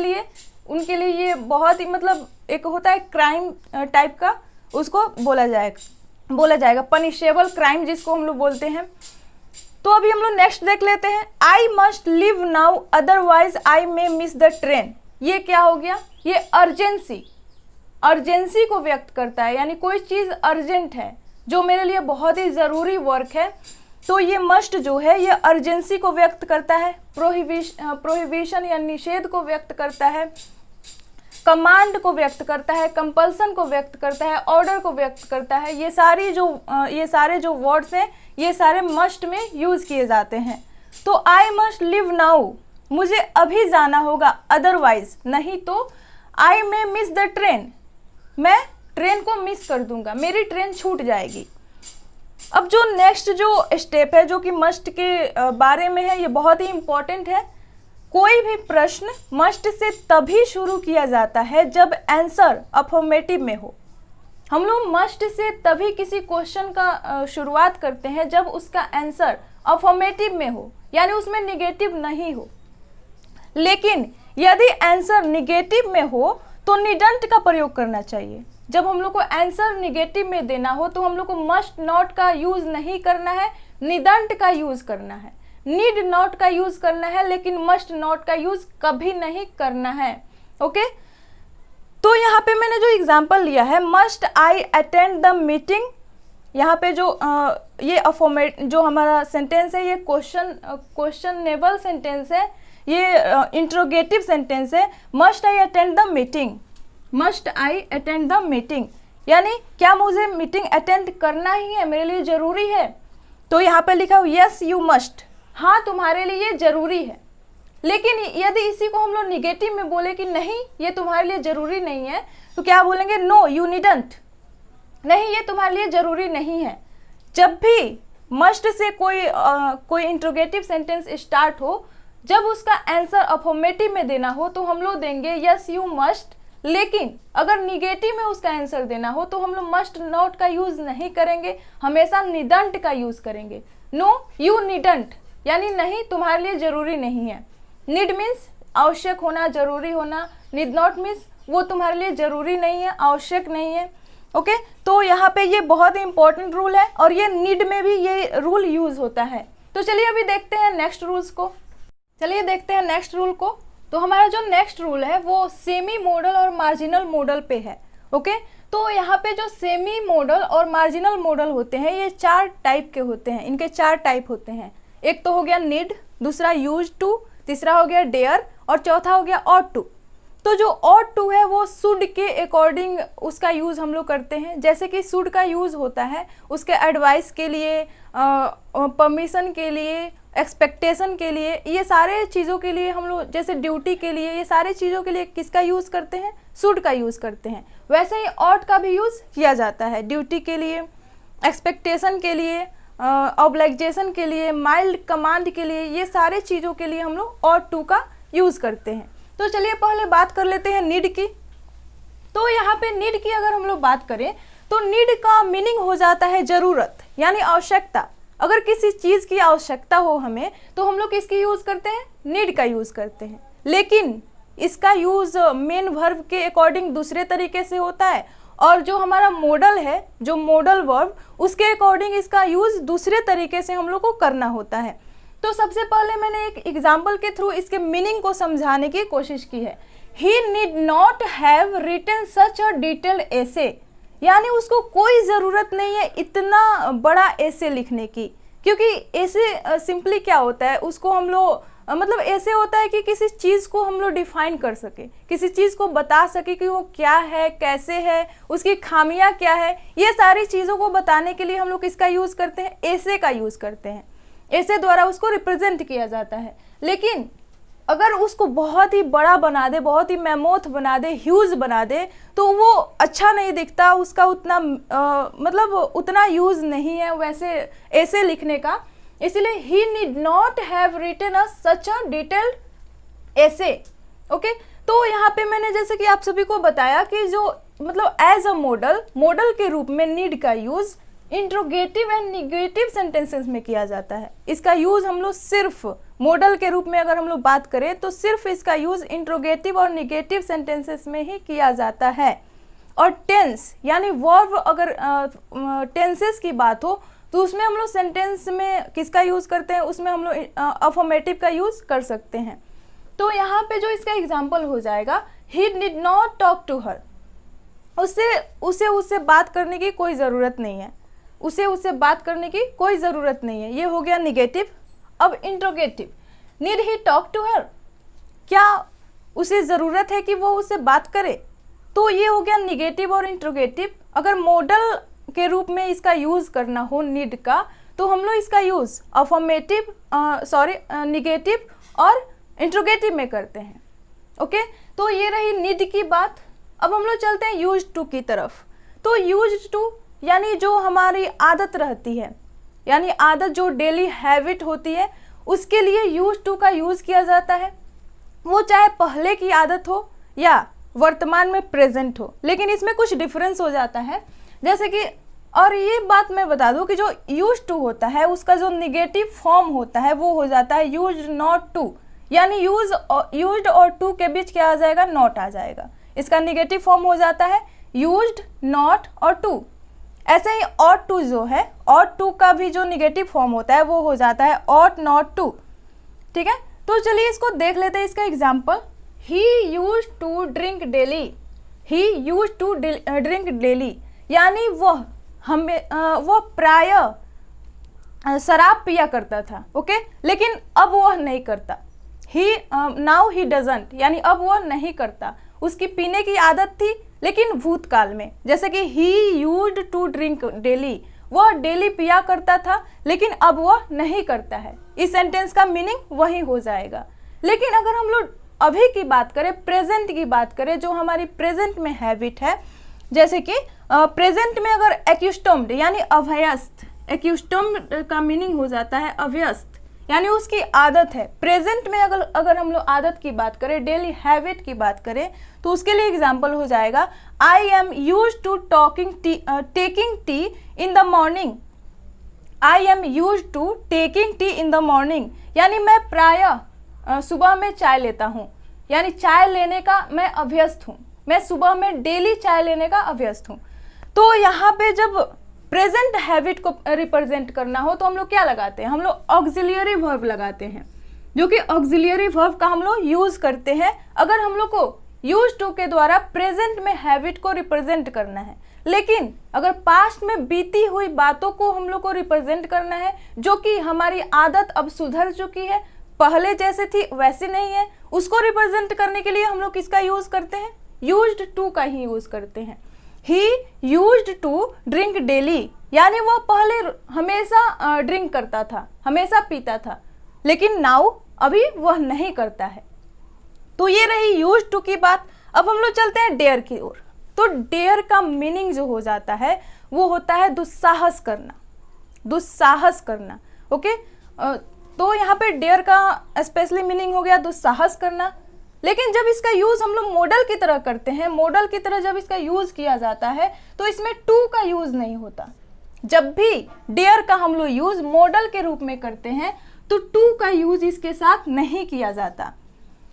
लिए ये बहुत ही मतलब एक होता है क्राइम टाइप का, उसको बोला जाएगा पनिशेबल क्राइम जिसको हम लोग बोलते हैं। तो अभी हम लोग नेक्स्ट देख लेते हैं, I must live now otherwise I may miss the train. ये क्या हो गया? ये अर्जेंसी को व्यक्त करता है, यानी कोई चीज़ अर्जेंट है जो मेरे लिए बहुत ही ज़रूरी वर्क है। तो ये मस्ट जो है ये अर्जेंसी को व्यक्त करता है, प्रोहिबिशन या निषेध को व्यक्त करता है, कमांड को व्यक्त करता है, कंपल्सन को व्यक्त करता है, ऑर्डर को व्यक्त करता है। ये सारे जो वर्ड्स हैं ये सारे मस्ट में यूज़ किए जाते हैं। तो आई मस्ट लिव नाउ, मुझे अभी जाना होगा, अदरवाइज नहीं तो आई मे मिस द ट्रेन, मैं ट्रेन को मिस कर दूंगा, मेरी ट्रेन छूट जाएगी। अब जो नेक्स्ट जो स्टेप है जो कि मस्ट के बारे में है, ये बहुत ही इम्पॉर्टेंट है। कोई भी प्रश्न मस्ट से तभी शुरू किया जाता है जब आंसर अफर्मेटिव में हो। हम लोग मस्ट से तभी किसी क्वेश्चन का शुरुआत करते हैं जब उसका आंसर अफर्मेटिव में हो, यानी उसमें निगेटिव नहीं हो। लेकिन यदि आंसर निगेटिव में हो तो निडंट का प्रयोग करना चाहिए। जब हम लोग को आंसर निगेटिव में देना हो तो हम लोग को मस्ट नॉट का यूज़ नहीं करना है, निडंट का यूज़ करना है, नीड नॉट का यूज़ करना है, लेकिन मस्ट नॉट का यूज़ कभी नहीं करना है। ओके, तो यहाँ पे मैंने जो एग्जाम्पल लिया है, must I attend the meeting, यहाँ पे जो ये अफर्मेट जो हमारा सेंटेंस है ये क्वेश्चनेबल सेंटेंस है, ये इंट्रोगेटिव सेंटेंस है। Must I attend the meeting, must I attend the meeting, यानी क्या मुझे मीटिंग अटेंड करना ही है, मेरे लिए ज़रूरी है। तो यहाँ पे लिखा हो यस यू मस्ट, हाँ तुम्हारे लिए ये जरूरी है। लेकिन यदि इसी को हम लोग निगेटिव में बोले कि नहीं ये तुम्हारे लिए जरूरी नहीं है, तो क्या बोलेंगे? नो यू नीडंट, नहीं ये तुम्हारे लिए जरूरी नहीं है। जब भी मस्ट से कोई इंट्रोगेटिव सेंटेंस स्टार्ट हो, जब उसका आंसर अफर्मेटिव में देना हो तो हम लोग देंगे यस यू मस्ट। लेकिन अगर निगेटिव में उसका आंसर देना हो तो हम लोग मस्ट नॉट का यूज नहीं करेंगे, हमेशा नीडंट का यूज करेंगे। नो यू नीडंट यानी नहीं तुम्हारे लिए जरूरी नहीं है। नीड मीन्स आवश्यक होना, जरूरी होना। नीड नॉट मीन्स वो तुम्हारे लिए जरूरी नहीं है, आवश्यक नहीं है। ओके तो यहाँ पे ये बहुत ही इंपॉर्टेंट रूल है और ये नीड में भी ये रूल यूज होता है। तो चलिए अभी देखते हैं नेक्स्ट रूल्स को। चलिए देखते हैं नेक्स्ट रूल को। तो हमारा जो नेक्स्ट रूल है वो सेमी मॉडल और मार्जिनल मॉडल पे है। ओके तो यहाँ पे जो सेमी मॉडल और मार्जिनल मॉडल होते हैं ये 4 टाइप के होते हैं, इनके 4 टाइप होते हैं। एक तो हो गया नीड, दूसरा यूज टू, तीसरा हो गया डेयर और चौथा हो गया ऑट टू। तो जो ऑट टू है वो शुड के अकॉर्डिंग उसका यूज़ हम लोग करते हैं। जैसे कि शुड का यूज़ होता है उसके एडवाइस के लिए, परमिशन के लिए, एक्सपेक्टेशन के लिए, ये सारे चीज़ों के लिए हम लोग, जैसे ड्यूटी के लिए, ये सारे चीज़ों के लिए किसका यूज़ करते हैं? शुड का यूज़ करते हैं। वैसे ही ऑट का भी यूज़ किया जाता है ड्यूटी के लिए, एक्सपेक्टेशन के लिए, ऑब्लिगेशन के लिए, माइल्ड कमांड के लिए, ये सारे चीज़ों के लिए हम लोग ऑट टू का यूज़ करते हैं। तो चलिए पहले बात कर लेते हैं नीड की। तो यहाँ पे नीड की अगर हम लोग बात करें तो नीड का मीनिंग हो जाता है ज़रूरत यानी आवश्यकता। अगर किसी चीज़ की आवश्यकता हो हमें तो हम लोग किसकी यूज़ करते हैं? नीड का यूज़ करते हैं। लेकिन इसका यूज़ मेन वर्ब के अकॉर्डिंग दूसरे तरीके से होता है और जो हमारा मॉडल है, जो मॉडल वर्ब, उसके अकॉर्डिंग इसका यूज़ दूसरे तरीके से हम लोग को करना होता है। तो सबसे पहले मैंने एक एग्जाम्पल के थ्रू इसके मीनिंग को समझाने की कोशिश की है। He need not have written such a detailed essay, यानी उसको कोई ज़रूरत नहीं है इतना बड़ा एसे लिखने की, क्योंकि एसे सिंपली क्या होता है, उसको हम लोग मतलब ऐसे होता है कि किसी चीज़ को हम लोग डिफाइन कर सके, किसी चीज़ को बता सके कि वो क्या है, कैसे है, उसकी खामियां क्या है, ये सारी चीज़ों को बताने के लिए हम लोग किसका यूज़ करते हैं? ऐसे का यूज़ करते हैं। ऐसे द्वारा उसको रिप्रेजेंट किया जाता है। लेकिन अगर उसको बहुत ही बड़ा बना दे, बहुत ही मैमोथ बना दे, ह्यूज बना दे, तो वो अच्छा नहीं दिखता, उसका उतना मतलब उतना यूज़ नहीं है वैसे ऐसे लिखने का। इसलिए he need not have written a such a detailed essay. Okay तो यहाँ पे मैंने जैसे कि आप सभी को बताया कि जो मतलब एज अ मॉडल के रूप में नीड का use interrogative and negative sentences में किया जाता है। इसका यूज़ हम लोग सिर्फ मॉडल के रूप में अगर हम लोग बात करें तो सिर्फ इसका यूज़ इंट्रोगेटिव और निगेटिव सेंटेंसेस में ही किया जाता है। और टेंस यानी वर्ब, अगर टेंसेस की बात हो तो उसमें हम लोग सेंटेंस में किसका यूज़ करते हैं? उसमें हम लोग अफर्मेटिव का यूज़ कर सकते हैं। तो यहाँ पे जो इसका एग्जाम्पल हो जाएगा, he did not talk to her, उससे बात करने की कोई ज़रूरत नहीं है, उससे बात करने की कोई ज़रूरत नहीं है। ये हो गया निगेटिव। अब interrogative, need he talk to her, क्या उसे ज़रूरत है कि वो उससे बात करे? तो ये हो गया निगेटिव और इंट्रोगेटिव। अगर मॉडल के रूप में इसका यूज़ करना हो नीड का, तो हम लोग इसका यूज़ अफर्मेटिव निगेटिव और इंट्रोगेटिव में करते हैं। ओके तो ये रही नीड की बात। अब हम लोग चलते हैं यूज टू की तरफ। तो यूज टू यानी जो हमारी आदत रहती है, यानी आदत जो डेली हैबिट होती है, उसके लिए यूज टू का यूज़ किया जाता है। वो चाहे पहले की आदत हो या वर्तमान में प्रेजेंट हो, लेकिन इसमें कुछ डिफरेंस हो जाता है। जैसे कि और ये बात मैं बता दूं कि जो यूज टू होता है उसका जो निगेटिव फॉर्म होता है वो हो जाता है यूज नॉट टू, यानी यूज्ड और टू के बीच क्या आ जाएगा? नॉट आ जाएगा। इसका निगेटिव फॉर्म हो जाता है यूज्ड, नॉट और टू। ऐसे ही ऑट टू जो है, ऑट टू का भी जो निगेटिव फॉर्म होता है वो हो जाता है ऑट नॉट टू। ठीक है तो चलिए इसको देख लेते हैं। इसका example, he use to drink daily, he use to drink daily, यानी वह प्रायः शराब पिया करता था। ओके लेकिन अब वह नहीं करता। नाउ ही डजंट, यानी अब वह नहीं करता। उसकी पीने की आदत थी लेकिन भूतकाल में, जैसे कि he used to drink daily, वह डेली पिया करता था लेकिन अब वह नहीं करता है। इस सेंटेंस का मीनिंग वही हो जाएगा। लेकिन अगर हम लोग अभी की बात करें, प्रेजेंट की बात करें, जो हमारी प्रेजेंट में हैबिट है, जैसे कि प्रेजेंट में अगर एक्यूस्टम्ड यानी अभ्यस्त, एक्यूस्टम्ड का मीनिंग हो जाता है अभ्यस्त, यानी उसकी आदत है। प्रेजेंट में अगर हम लोग आदत की बात करें, डेली हैबिट की बात करें, तो उसके लिए एग्जाम्पल हो जाएगा I am use to taking tea in the morning. I am use to taking tea in the morning, यानी मैं प्रायः सुबह में चाय लेता हूँ, यानी चाय लेने का मैं अभ्यस्त हूँ, मैं सुबह में डेली चाय लेने का अभ्यस्त हूँ। तो यहाँ पे जब प्रेजेंट हैबिट को रिप्रेजेंट करना हो तो हम लोग क्या लगाते हैं, हम लोग ऑक्सिलियरी वर्ब लगाते हैं, जो कि ऑक्सिलियरी वर्ब का हम लोग यूज करते हैं अगर हम लोग को यूज टू के द्वारा प्रेजेंट में हैबिट को रिप्रेजेंट करना है। लेकिन अगर पास्ट में बीती हुई बातों को हम लोग को रिप्रेजेंट करना है, जो कि हमारी आदत अब सुधर चुकी है, पहले जैसे थी वैसी नहीं है, उसको रिप्रेजेंट करने के लिए हम लोग किसका यूज करते हैं, यूज्ड टू का ही यूज करते हैं। He used to drink daily, यानी वह पहले हमेशा ड्रिंक करता था, हमेशा पीता था, लेकिन नाउ अभी वह नहीं करता है। तो ये रही यूज्ड टू की बात। अब हम लोग चलते हैं डेयर की ओर। तो डेयर का मीनिंग जो हो जाता है वो होता है दुस्साहस करना, दुस्साहस करना। ओके, तो यहाँ पे डेयर का स्पेशली मीनिंग हो गया दुस्साहस करना। लेकिन जब इसका यूज हम लोग मॉडल की तरह करते हैं, मॉडल की तरह जब इसका यूज किया जाता है तो इसमें टू का यूज नहीं होता। जब भी डेयर का हम लोग यूज मॉडल के रूप में करते हैं तो टू का यूज इसके साथ नहीं किया जाता।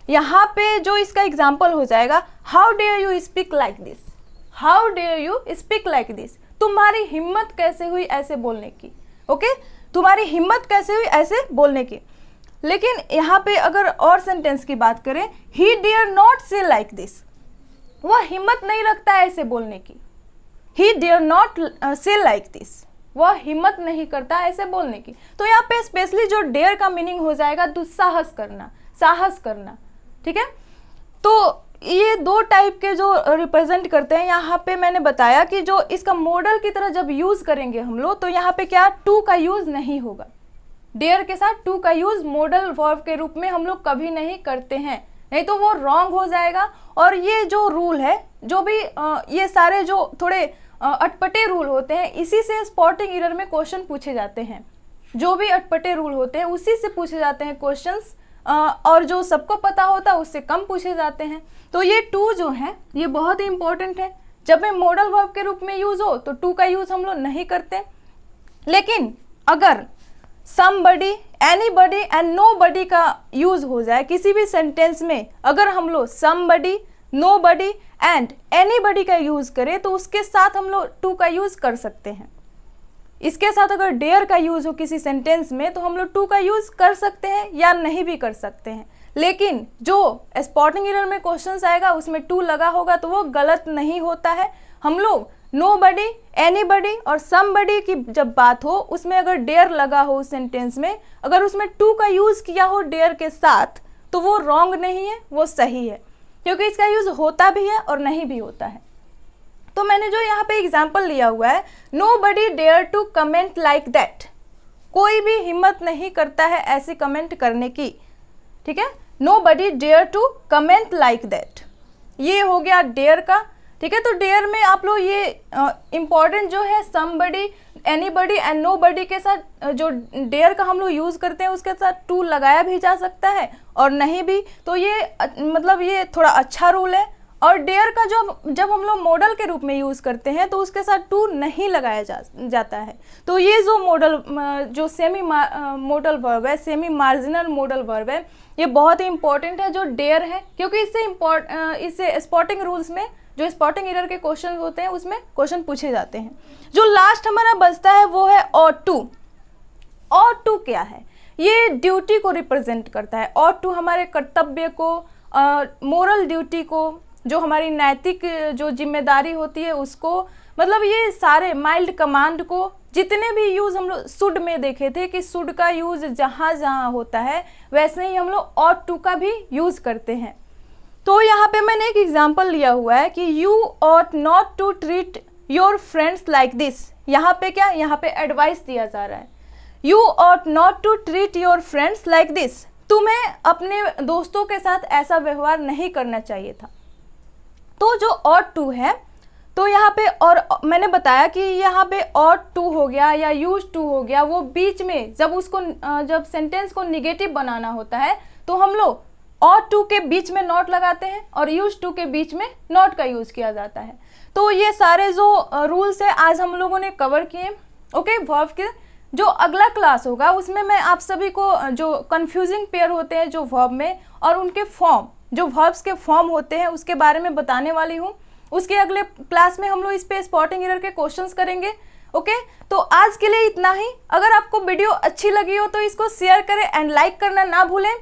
यहाँ पे जो इसका एग्जाम्पल हो जाएगा, how dare you speak like this, how dare you speak like this, तुम्हारी हिम्मत कैसे हुई ऐसे बोलने की। ओके, तुम्हारी हिम्मत कैसे हुई ऐसे बोलने की। लेकिन यहाँ पे अगर और सेंटेंस की बात करें, ही डेयर नॉट से लाइक दिस, वह हिम्मत नहीं रखता है ऐसे बोलने की। ही डेयर नॉट से लाइक दिस, वह हिम्मत नहीं करता ऐसे बोलने की। तो यहाँ पे स्पेशली जो डेयर का मीनिंग हो जाएगा दुस्साहस करना, साहस करना। ठीक है, तो ये दो टाइप के जो रिप्रेजेंट करते हैं। यहाँ पे मैंने बताया कि जो इसका मॉडल की तरह जब यूज करेंगे हम लोग, तो यहाँ पे क्या टू का यूज नहीं होगा। डेयर के साथ टू का यूज मॉडल वर्ब के रूप में हम लोग कभी नहीं करते हैं, नहीं तो वो रॉन्ग हो जाएगा। और ये जो रूल है, जो भी ये सारे जो थोड़े अटपटे रूल होते हैं, इसी से स्पॉटिंग एरर में क्वेश्चन पूछे जाते हैं। जो भी अटपटे रूल होते हैं उसी से पूछे जाते हैं क्वेश्चंस, और जो सबको पता होता है उससे कम पूछे जाते हैं। तो ये टू जो है ये बहुत ही इंपॉर्टेंट है। जब में मॉडल वर्ब के रूप में यूज हो तो टू का यूज हम लोग नहीं करते। लेकिन अगर somebody, anybody and nobody का यूज हो जाए किसी भी सेंटेंस में, अगर हम लोग somebody, nobody and anybody का यूज करें तो उसके साथ हम लोग टू का यूज कर सकते हैं। इसके साथ अगर डेयर का यूज हो किसी सेंटेंस में तो हम लोग टू का यूज कर सकते हैं या नहीं भी कर सकते हैं। लेकिन जो स्पॉटिंग एरर में क्वेश्चन आएगा उसमें टू लगा होगा तो वो गलत नहीं होता है। हम लोग नोबडी, एनीबडी और समबडी की जब बात हो उसमें अगर डेयर लगा हो उस सेंटेंस में, अगर उसमें टू का यूज किया हो डेयर के साथ, तो वो रॉन्ग नहीं है, वो सही है, क्योंकि इसका यूज होता भी है और नहीं भी होता है। तो मैंने जो यहाँ पे एग्जाम्पल लिया हुआ है, nobody dare to comment like that, कोई भी हिम्मत नहीं करता है ऐसे कमेंट करने की। ठीक है, nobody dare to comment like that, ये हो गया डेयर का। ठीक है, तो डेयर में आप लोग ये इम्पॉर्टेंट जो है समबडी, एनीबडी एंड नोबडी के साथ जो डेयर का हम लोग यूज़ करते हैं उसके साथ टू लगाया भी जा सकता है और नहीं भी। तो ये मतलब ये थोड़ा अच्छा रूल है। और डेयर का जब हम लोग मॉडल के रूप में यूज़ करते हैं तो उसके साथ टू नहीं लगाया जाता है। तो ये जो मॉडल जो सेमी मॉडल वर्ब है, सेमी मार्जिनल मॉडल वर्ब है, ये बहुत ही इंपॉर्टेंट है जो डेयर है, क्योंकि इससे स्पॉटिंग रूल्स में जो स्पॉटिंग एरर के क्वेश्चन होते हैं उसमें क्वेश्चन पूछे जाते हैं। जो लास्ट हमारा बचता है वो है ऑट टू। ऑट टू क्या है? ये ड्यूटी को रिप्रेजेंट करता है। ऑट टू हमारे कर्तव्य को, मोरल ड्यूटी को, जो हमारी नैतिक जो जिम्मेदारी होती है उसको, मतलब ये सारे माइल्ड कमांड को, जितने भी यूज़ हम लोग शुड में देखे थे कि शुड का यूज़ जहाँ जहाँ होता है वैसे ही हम लोग ऑट टू का भी यूज़ करते हैं। तो यहाँ पे मैंने एक एग्जांपल लिया हुआ है कि you ought not to treat your friends like this. यहाँ पे क्या, यहाँ पे एडवाइस दिया जा रहा है। You ought not to treat your friends like this. तुम्हें अपने दोस्तों के साथ ऐसा व्यवहार नहीं करना चाहिए था। तो जो ऑट टू है, तो यहाँ पे, और मैंने बताया कि यहाँ पे ऑट टू हो गया या यूज टू हो गया, वो बीच में जब उसको जब सेंटेंस को निगेटिव बनाना होता है तो हम लोग ऑट टू के बीच में नॉट लगाते हैं और यूज टू के बीच में नॉट का यूज किया जाता है। तो ये सारे जो रूल्स है आज हम लोगों ने कवर किए। ओके, वर्ब के जो अगला क्लास होगा उसमें मैं आप सभी को जो कंफ्यूजिंग पेयर होते हैं जो वर्ब में और उनके फॉर्म, जो वर्ब्स के फॉर्म होते हैं उसके बारे में बताने वाली हूँ। उसके अगले क्लास में हम लोग इस पे स्पॉटिंग एरर के क्वेश्चंस करेंगे। ओके, तो आज के लिए इतना ही। अगर आपको वीडियो अच्छी लगी हो तो इसको शेयर करें एंड लाइक करना ना भूलें।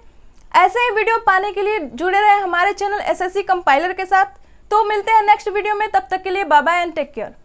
ऐसे ही वीडियो पाने के लिए जुड़े रहें हमारे चैनल एसएससी कंपाइलर के साथ। तो मिलते हैं नेक्स्ट वीडियो में, तब तक के लिए bye bye and take care.